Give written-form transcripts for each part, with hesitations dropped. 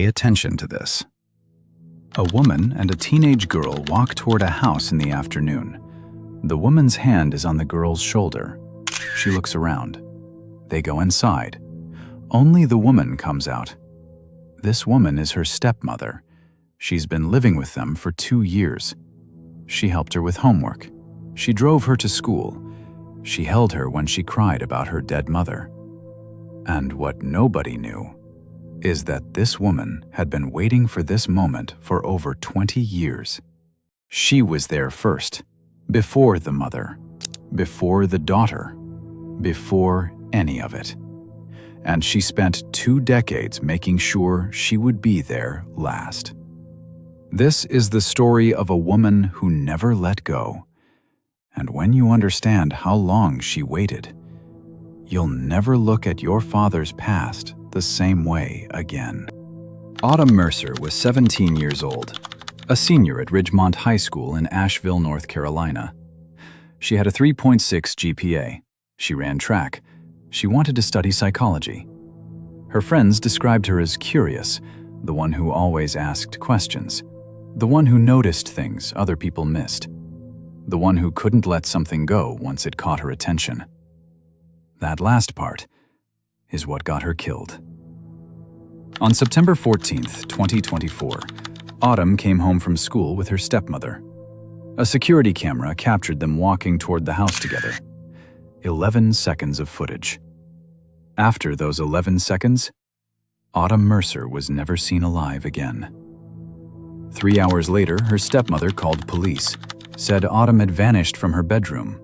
Pay attention to this. A woman and a teenage girl walk toward a house in the afternoon. The woman's hand is on the girl's shoulder. She looks around. They go inside. Only the woman comes out. This woman is her stepmother. She's been living with them for 2 years. She helped her with homework. She drove her to school. She held her when she cried about her dead mother. And what nobody knew is that this woman had been waiting for this moment for over 20 years. She was there first, before the mother, before the daughter, before any of it. And she spent 2 decades making sure she would be there last. This is the story of a woman who never let go. And when you understand how long she waited, you'll never look at your father's past the same way again. Autumn Mercer was 17 years old, a senior at Ridgemont High School in Asheville, North Carolina. She had a 3.6 GPA. She ran track. She wanted to study psychology. Her friends described her as curious, the one who always asked questions, the one who noticed things other people missed, the one who couldn't let something go once it caught her attention. That last part is what got her killed. On September 14th, 2024, Autumn came home from school with her stepmother. A security camera captured them walking toward the house together. 11 seconds of footage. After those 11 seconds, Autumn Mercer was never seen alive again. 3 hours later, her stepmother called police, said Autumn had vanished from her bedroom.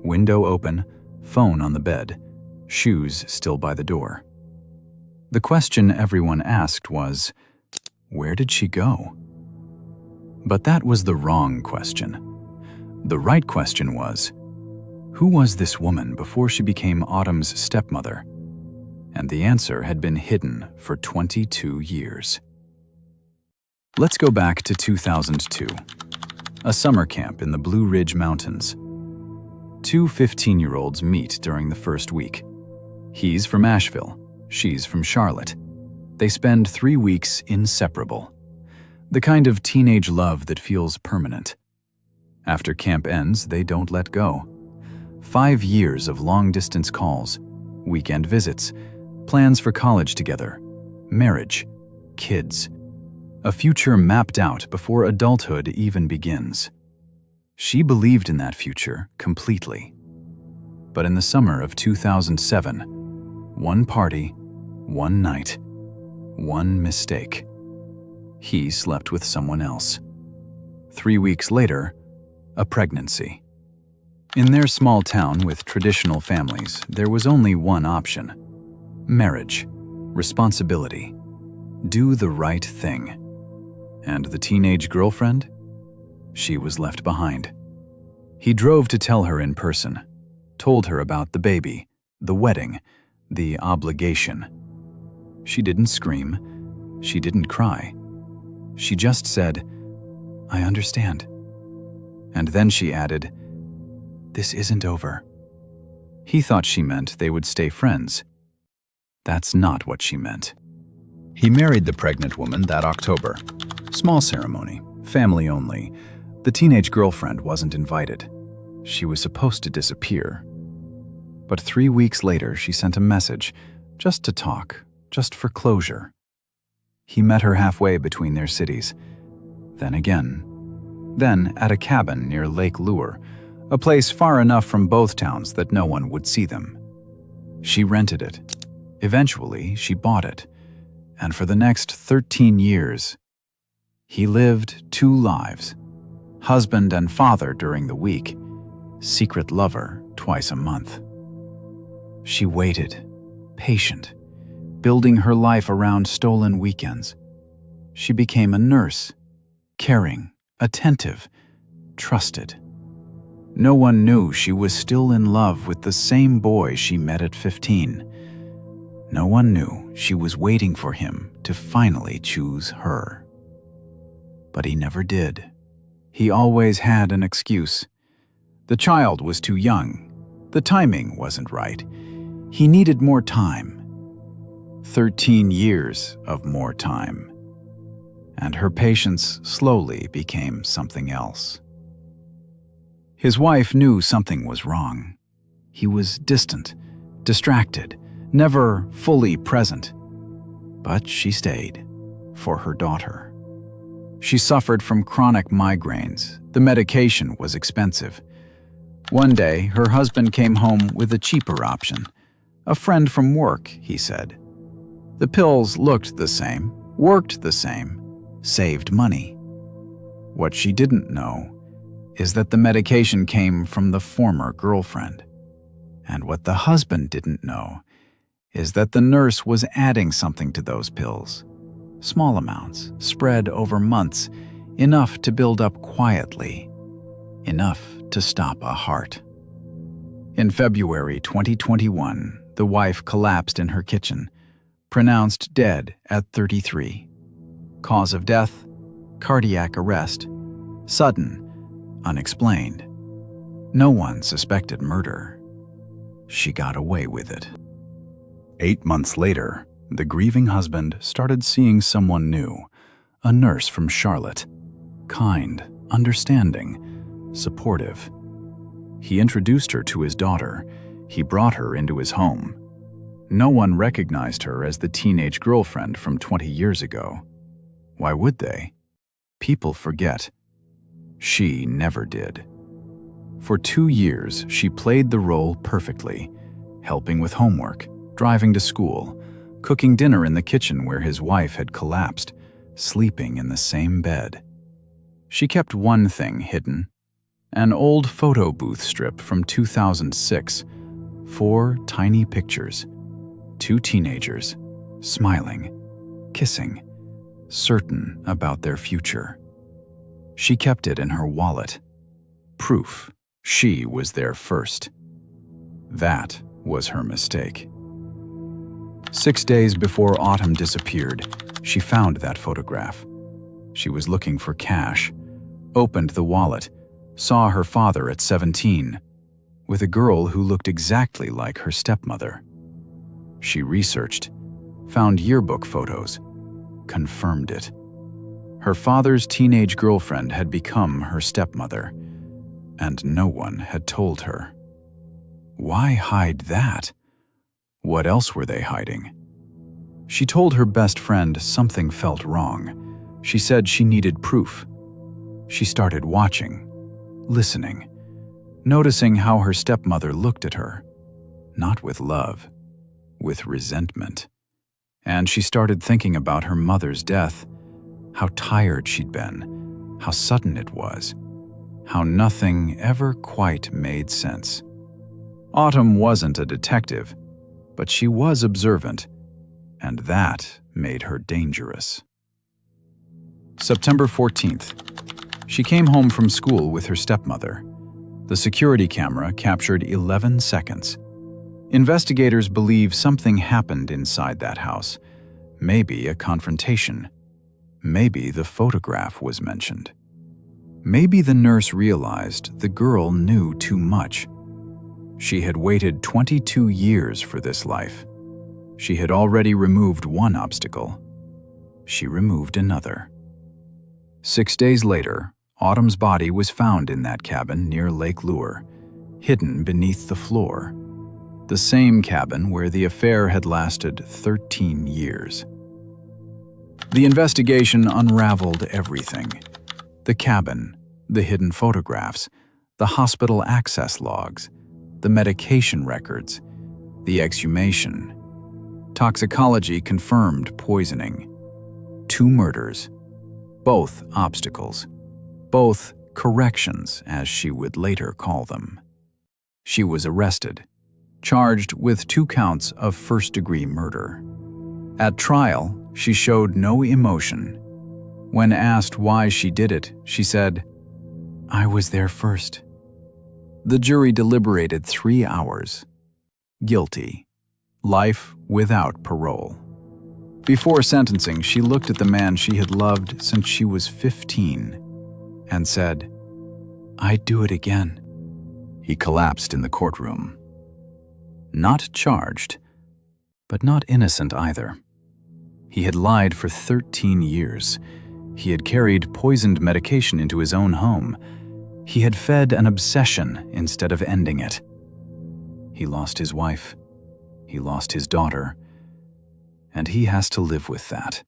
Window open, phone on the bed, shoes still by the door. The question everyone asked was, where did she go? But that was the wrong question. The right question was, who was this woman before she became Autumn's stepmother? And the answer had been hidden for 22 years. Let's go back to 2002, a summer camp in the Blue Ridge Mountains. 2 15-year-olds meet during the first week. He's from Asheville, she's from Charlotte. They spend 3 weeks inseparable. The kind of teenage love that feels permanent. After camp ends, they don't let go. 5 years of long-distance calls, weekend visits, plans for college together, marriage, kids. A future mapped out before adulthood even begins. She believed in that future completely. But in the summer of 2007, one party, one night, one mistake. He slept with someone else. 3 weeks later, a pregnancy. In their small town with traditional families, there was only one option: marriage, responsibility, do the right thing. And the teenage girlfriend? She was left behind. He drove to tell her in person, told her about the baby, the wedding, the obligation. She didn't scream. She didn't cry. She just said, "I understand." And then she added, "This isn't over." He thought she meant they would stay friends. That's not what she meant. He married the pregnant woman that October. Small ceremony, family only. The teenage girlfriend wasn't invited. She was supposed to disappear. But 3 weeks later, she sent a message, just to talk, just for closure. He met her halfway between their cities. Then again. Then at a cabin near Lake Lure, a place far enough from both towns that no one would see them. She rented it. Eventually, she bought it. And for the next 13 years, he lived 2 lives. Husband and father during the week, secret lover twice a month. She waited, patient, building her life around stolen weekends. She became a nurse, caring, attentive, trusted. No one knew she was still in love with the same boy she met at 15. No one knew she was waiting for him to finally choose her. But he never did. He always had an excuse. The child was too young. The timing wasn't right. He needed more time. 13 years of more time. and her patience slowly became something else. His wife knew something was wrong. He was distant, distracted, never fully present. But she stayed, for her daughter. She suffered from chronic migraines. The medication was expensive. One day, her husband came home with a cheaper option. A friend from work, he said. The pills looked the same, worked the same, saved money. What she didn't know is that the medication came from the former girlfriend. And what the husband didn't know is that the nurse was adding something to those pills. Small amounts, spread over months, enough to build up quietly, enough to stop a heart. In February 2021, the wife collapsed in her kitchen, pronounced dead at 33. Cause of death: cardiac arrest. Sudden, unexplained. No one suspected murder. She got away with it. 8 months later, the grieving husband started seeing someone new, a nurse from Charlotte. Kind, understanding, supportive. He introduced her to his daughter. He brought her into his home. No one recognized her as the teenage girlfriend from 20 years ago. Why would they? People forget. She never did. For 2 years, she played the role perfectly, helping with homework, driving to school, cooking dinner in the kitchen where his wife had collapsed, sleeping in the same bed. She kept one thing hidden: an old photo booth strip from 2006, 4 tiny pictures, 2 teenagers, smiling, kissing, certain about their future. She kept it in her wallet. Proof she was there first. That was her mistake. 6 days before Autumn disappeared, she found that photograph. She was looking for cash, opened the wallet, saw her father at 17, with a girl who looked exactly like her stepmother. She researched, found yearbook photos, confirmed it. Her father's teenage girlfriend had become her stepmother, and no one had told her. Why hide that? What else were they hiding? She told her best friend something felt wrong. She said she needed proof. She started watching, listening, noticing how her stepmother looked at her, not with love, with resentment. And she started thinking about her mother's death, how tired she'd been, how sudden it was, how nothing ever quite made sense. Autumn wasn't a detective, but she was observant, and that made her dangerous. September 14th. She came home from school with her stepmother. The security camera captured 11 seconds. Investigators believe something happened inside that house. Maybe a confrontation. Maybe the photograph was mentioned. Maybe the nurse realized the girl knew too much. She had waited 22 years for this life. She had already removed one obstacle. She removed another. 6 days later, Autumn's body was found in that cabin near Lake Lure, hidden beneath the floor. The same cabin where the affair had lasted 13 years. The investigation unraveled everything. The cabin, the hidden photographs, the hospital access logs, the medication records, the exhumation. Toxicology confirmed poisoning. 2 murders, both obstacles, both corrections, as she would later call them. She was arrested, charged with 2 counts of first-degree murder. At trial, she showed no emotion. When asked why she did it, she said, "I was there first." The jury deliberated 3 hours. Guilty. Life without parole. Before sentencing, she looked at the man she had loved since she was 15 and said, "I'd do it again." He collapsed in the courtroom. Not charged, but not innocent either. He had lied for 13 years. He had carried poisoned medication into his own home. He had fed an obsession instead of ending it. He lost his wife. He lost his daughter. And he has to live with that.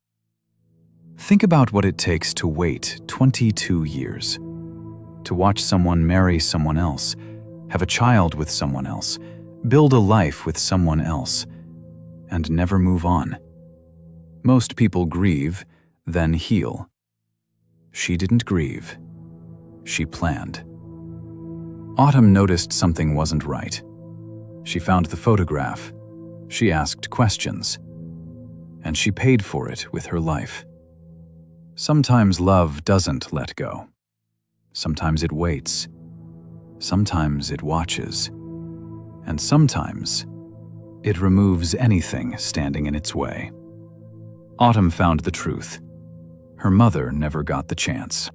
Think about what it takes to wait 22 years. To watch someone marry someone else, have a child with someone else, build a life with someone else, and never move on. Most people grieve, then heal. She didn't grieve. She planned. Autumn noticed something wasn't right. She found the photograph. She asked questions. And she paid for it with her life. Sometimes love doesn't let go. Sometimes it waits. Sometimes it watches. And sometimes it removes anything standing in its way. Autumn found the truth. Her mother never got the chance.